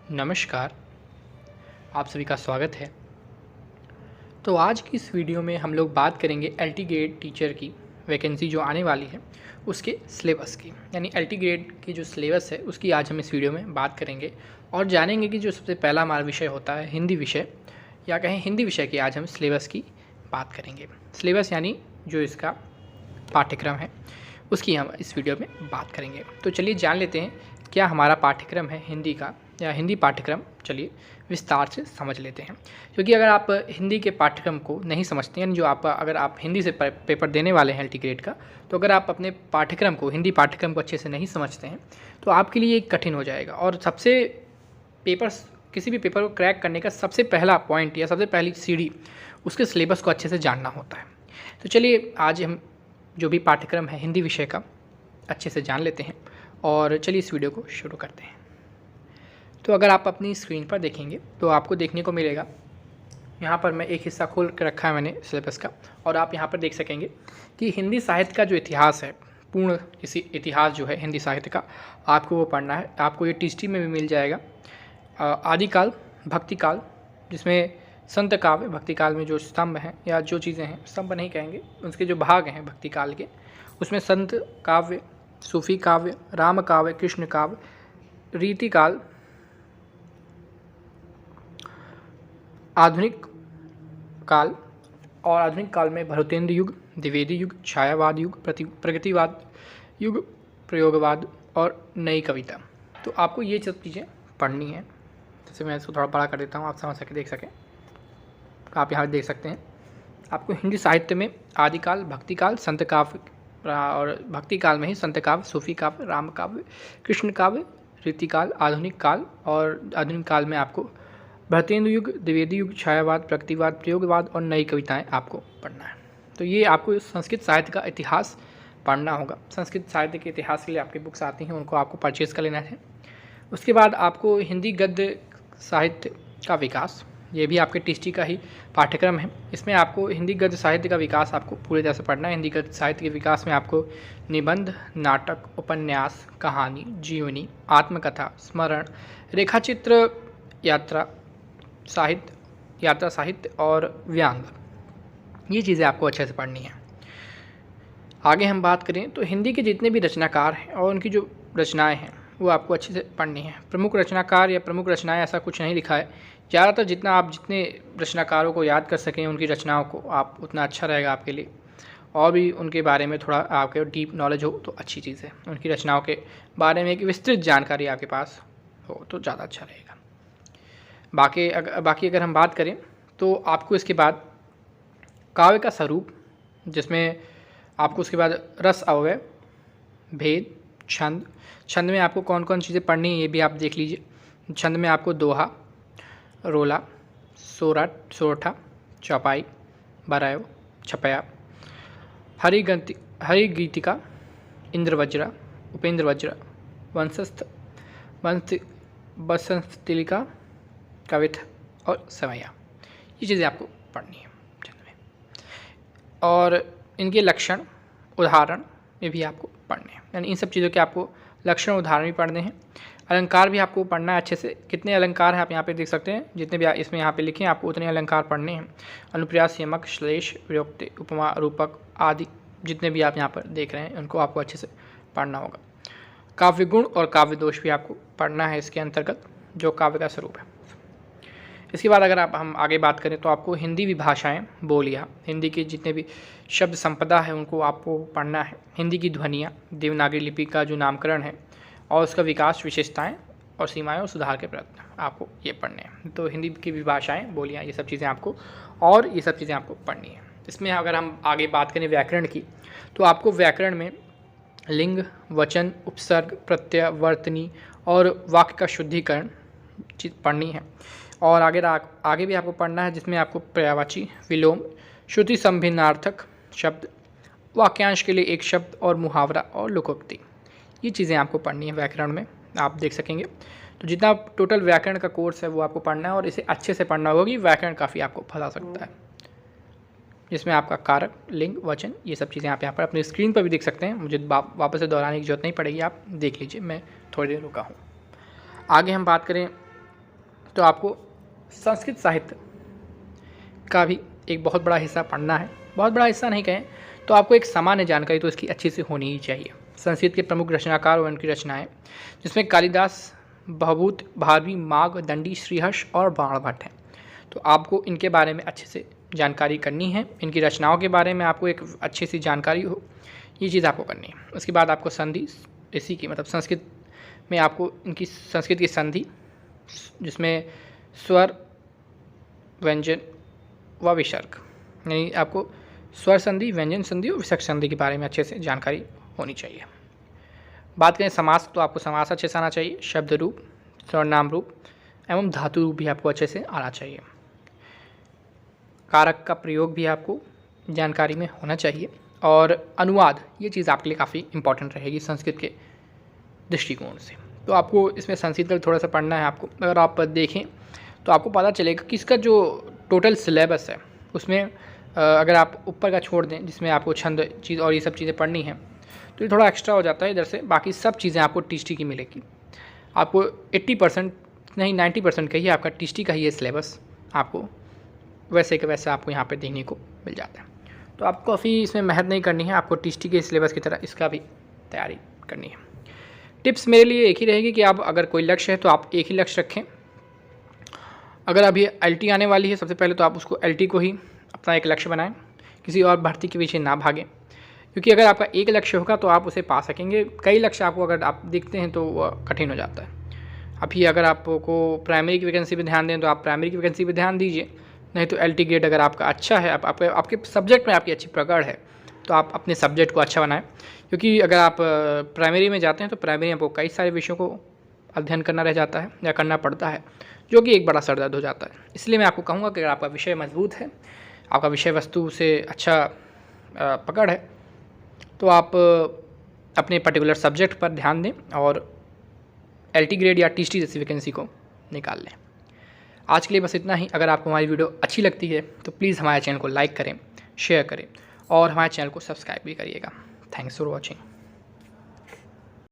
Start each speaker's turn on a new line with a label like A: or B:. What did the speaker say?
A: नमस्कार, आप सभी का स्वागत है। तो आज की इस वीडियो में हम लोग बात करेंगे एलटी ग्रेड टीचर की वैकेंसी जो आने वाली है उसके सिलेबस की, यानी एलटी ग्रेड की जो सिलेबस है उसकी आज हम इस वीडियो में बात करेंगे और जानेंगे कि जो सबसे पहला हमारा विषय होता है हिंदी विषय या कहें हिंदी विषय की आज हम सिलेबस की बात करेंगे। सिलेबस यानी जो इसका पाठ्यक्रम है उसकी हम इस वीडियो में बात करेंगे। तो चलिए जान लेते हैं क्या हमारा पाठ्यक्रम है हिंदी का या हिंदी पाठ्यक्रम। चलिए विस्तार से समझ लेते हैं, क्योंकि अगर आप हिंदी के पाठ्यक्रम को नहीं समझते हैं, जो अगर आप हिंदी से पेपर देने वाले हैं एलटी ग्रेड का, तो अगर आप अपने पाठ्यक्रम को हिंदी पाठ्यक्रम को अच्छे से नहीं समझते हैं तो आपके लिए कठिन हो जाएगा। और किसी भी पेपर को क्रैक करने का सबसे पहला पॉइंट या सबसे पहली सीढ़ी उसके सिलेबस को अच्छे से जानना होता है। तो चलिए आज हम जो भी पाठ्यक्रम है हिंदी विषय का अच्छे से जान लेते हैं और चलिए इस वीडियो को शुरू करते हैं। तो अगर आप अपनी स्क्रीन पर देखेंगे तो आपको देखने को मिलेगा, यहाँ पर मैं एक हिस्सा खोल कर रखा है मैंने सिलेबस का, और आप यहाँ पर देख सकेंगे कि हिंदी साहित्य का जो इतिहास है, पूर्ण इतिहास जो है हिंदी साहित्य का आपको वो पढ़ना है। आपको ये टीएसटी में भी मिल जाएगा। आदिकाल, भक्तिकाल, जिसमें संत काव्य, भक्तिकाल में जो स्तंभ हैं या जो चीज़ें हैं, स्तंभ नहीं कहेंगे, उसके जो भाग हैं भक्तिकाल के, उसमें संत काव्य, सूफी काव्य, राम काव्य, कृष्ण काव्य, रीतिकाल, आधुनिक काल, और आधुनिक काल में भरतेंद्र युग, द्विवेदी युग, छायावाद युग, प्रगतिवाद युग, प्रयोगवाद और नई कविता। तो आपको ये सब चीज़ें पढ़नी है। जैसे मैं इसको थोड़ा बड़ा कर देता हूँ, आप समझ सके, देख सकें। आप यहाँ देख सकते हैं, आपको हिंदी साहित्य में आदिकाल, भक्तिकाल, संत काव्य, और भक्तिकाल में ही संत काव्य, सूफी काव्य, राम काव्य, कृष्ण काव्य, रीतिकाल, आधुनिक काल, और आधुनिक काल में आपको भरतेंद्र युग, द्विवेदी युग, छायावाद, प्रगतिवाद, प्रयोगवाद और नई कविताएं आपको पढ़ना है। तो ये आपको संस्कृत साहित्य का इतिहास पढ़ना होगा। संस्कृत साहित्य के इतिहास के लिए आपकी बुक्स आती हैं, उनको आपको परचेज़ कर लेना है। उसके बाद आपको हिंदी गद्य साहित्य का विकास, ये भी आपके टीएसटी का ही पाठ्यक्रम है। इसमें आपको हिंदी गद्य साहित्य का विकास आपको पूरी तरह से पढ़ना है। हिंदी गद्य साहित्य के विकास में आपको निबंध, नाटक, उपन्यास, कहानी, जीवनी, आत्मकथा, स्मरण, रेखाचित्र, यात्रा साहित्य और व्यंग, ये चीज़ें आपको अच्छे से पढ़नी है। आगे हम बात करें तो हिंदी के जितने भी रचनाकार हैं और उनकी जो रचनाएं हैं वो आपको अच्छे से पढ़नी है। प्रमुख रचनाकार या प्रमुख रचनाएं ऐसा कुछ नहीं लिखा है। ज़्यादातर जितने रचनाकारों को याद कर सकें उनकी रचनाओं को, आप उतना अच्छा रहेगा आपके लिए। और भी उनके बारे में थोड़ा आपके डीप नॉलेज हो तो अच्छी चीज़ है। उनकी रचनाओं के बारे में एक विस्तृत जानकारी आपके पास हो तो ज़्यादा अच्छा रहेगा। बाकी अगर हम बात करें तो आपको इसके बाद काव्य का स्वरूप, जिसमें आपको उसके बाद रस, अवयव, भेद, छंद में आपको कौन कौन चीज़ें पढ़नी है ये भी आप देख लीजिए। छंद में आपको दोहा, रोला, सोरठा, चौपाई, बरायो, छपया, हरिगीतिका, इंद्रवज्रा, उपेंद्रवज्रा, बसंतलिका, कविता और सवैया, ये चीज़ें आपको पढ़नी है छंद में। और इनके लक्षण, उदाहरण ये भी आपको पढ़ने हैं, यानी इन सब चीज़ों के आपको लक्षण, उदाहरण भी पढ़ने हैं। अलंकार भी आपको पढ़ना है अच्छे से। कितने अलंकार हैं आप यहाँ पे देख सकते हैं, जितने भी इसमें यहाँ पे लिखे हैं आपको उतने अलंकार पढ़ने हैं। अनुप्रास, यमक, श्लेष, विरोक्ति, उपमा, रूपक आदि जितने भी आप यहाँ पर देख रहे हैं उनको आपको अच्छे से पढ़ना होगा। काव्य गुण और काव्य दोष भी आपको पढ़ना है इसके अंतर्गत, जो काव्य का स्वरूप है। इसके बाद अगर हम आगे बात करें तो आपको हिंदी विभाषाएं, बोलियाँ, हिंदी के जितने भी शब्द संपदा है उनको आपको पढ़ना है। हिंदी की ध्वनियाँ, देवनागरी लिपि का जो नामकरण है और उसका विकास, विशेषताएं और सीमाएं और सुधार के प्रयत्न, आपको ये पढ़ने हैं। तो हिंदी की विभाषाएं, बोलियाँ, ये सब चीज़ें आपको पढ़नी है। इसमें अगर हम आगे बात करें व्याकरण की तो आपको व्याकरण में लिंग, वचन, उपसर्ग, प्रत्यय, वर्तनी और वाक्य का शुद्धिकरण चीज़ पढ़नी है। और आगे भी आपको पढ़ना है, जिसमें आपको पर्यायवाची, विलोम, श्रुति संभिन्नार्थक शब्द, वाक्यांश के लिए एक शब्द और मुहावरा और लोकोक्ति, ये चीज़ें आपको पढ़नी है व्याकरण में, आप देख सकेंगे। तो जितना टोटल व्याकरण का कोर्स है वो आपको पढ़ना है और इसे अच्छे से पढ़ना होगा कि व्याकरण काफ़ी आपको फंसा सकता है, जिसमें आपका कारक, लिंग, वचन, ये सब चीज़ें आप यहाँ पर अपनी स्क्रीन पर भी देख सकते हैं। मुझे वापस से दोहराने की जरूरत नहीं पड़ेगी, आप देख लीजिए, मैं थोड़ी देर रुका हूँ। आगे हम बात करें तो आपको संस्कृत साहित्य का भी एक बहुत बड़ा हिस्सा पढ़ना है। बहुत बड़ा हिस्सा नहीं कहें तो आपको एक सामान्य जानकारी तो इसकी अच्छी से होनी ही चाहिए। संस्कृत के प्रमुख रचनाकार और उनकी रचनाएं, जिसमें कालिदास, भवभूत, भारवी, माघ, दंडी, श्रीहर्ष और बाणभट्ट हैं। तो आपको इनके बारे में अच्छे से जानकारी करनी है, इनकी रचनाओं के बारे में आपको एक अच्छी सी जानकारी हो, ये चीज़ आपको करनी है। उसके बाद आपको संधि, इसी की मतलब संस्कृत में आपको इनकी संस्कृत की संधि, जिसमें स्वर, व्यंजन व विसर्ग, यानी आपको स्वर संधि, व्यंजन संधि और विसर्ग संधि के बारे में अच्छे से जानकारी होनी चाहिए। बात करें समास, तो आपको समास अच्छे से आना चाहिए। शब्द रूप, सर्वनाम रूप एवं धातु रूप भी आपको अच्छे से आना चाहिए। कारक का प्रयोग भी आपको जानकारी में होना चाहिए। और अनुवाद, ये चीज़ आपके लिए काफ़ी इंपॉर्टेंट रहेगी संस्कृत के दृष्टिकोण से। तो आपको इसमें संस्कृत का थोड़ा सा पढ़ना है आपको। अगर आप देखें तो आपको पता चलेगा कि इसका जो टोटल सिलेबस है उसमें अगर आप ऊपर का छोड़ दें, जिसमें आपको छंद चीज़ और ये सब चीज़ें पढ़नी हैं, तो ये थोड़ा एक्स्ट्रा हो जाता है इधर से। बाकी सब चीज़ें आपको टीएसटी की मिलेगी। आपको 80% नहीं 90% का ही आपका टीएसटी का ही ये सिलेबस आपको वैसे के वैसे आपको यहाँ पे देखने को मिल जाता है। तो आपको काफ़ी इसमें मेहनत नहीं करनी है, आपको टीएसटी के सिलेबस की तरह इसका भी तैयारी करनी है। टिप्स मेरे लिए एक ही रहेगी कि आप अगर कोई लक्ष्य है तो आप एक ही लक्ष्य रखें। अगर अभी एलटी आने वाली है, सबसे पहले तो आप उसको एलटी को ही अपना एक लक्ष्य बनाएं, किसी और भर्ती के पीछे ना भागें, क्योंकि अगर आपका एक लक्ष्य होगा तो आप उसे पा सकेंगे। कई लक्ष्य आपको अगर आप देखते हैं तो वह कठिन हो जाता है। अभी अगर आपको प्राइमरी की वैकेंसी पे ध्यान दें तो आप प्राइमरी की वैकेंसी पे ध्यान दीजिए, नहीं तो एलटी ग्रेड अगर आपका अच्छा है, आपके सब्जेक्ट में आपकी अच्छी पकड़ है, तो आप अपने सब्जेक्ट को अच्छा बनाएं। क्योंकि अगर आप प्राइमरी में जाते हैं तो प्राइमरी में आपको कई सारे विषयों को अध्ययन करना रह जाता है या करना पड़ता है, जो कि एक बड़ा सर दर्द हो जाता है। इसलिए मैं आपको कहूँगा कि अगर आपका विषय मजबूत है, आपका विषय वस्तु से अच्छा पकड़ है, तो आप अपने पर्टिकुलर सब्जेक्ट पर ध्यान दें और एलटी ग्रेड या टीएसटी जैसी वैकेंसी को निकाल लें। आज के लिए बस इतना ही। अगर आपको हमारी वीडियो अच्छी लगती है तो प्लीज़ हमारे चैनल को लाइक करें, शेयर करें और हमारे चैनल को सब्सक्राइब भी करिएगा। Thanks for watching.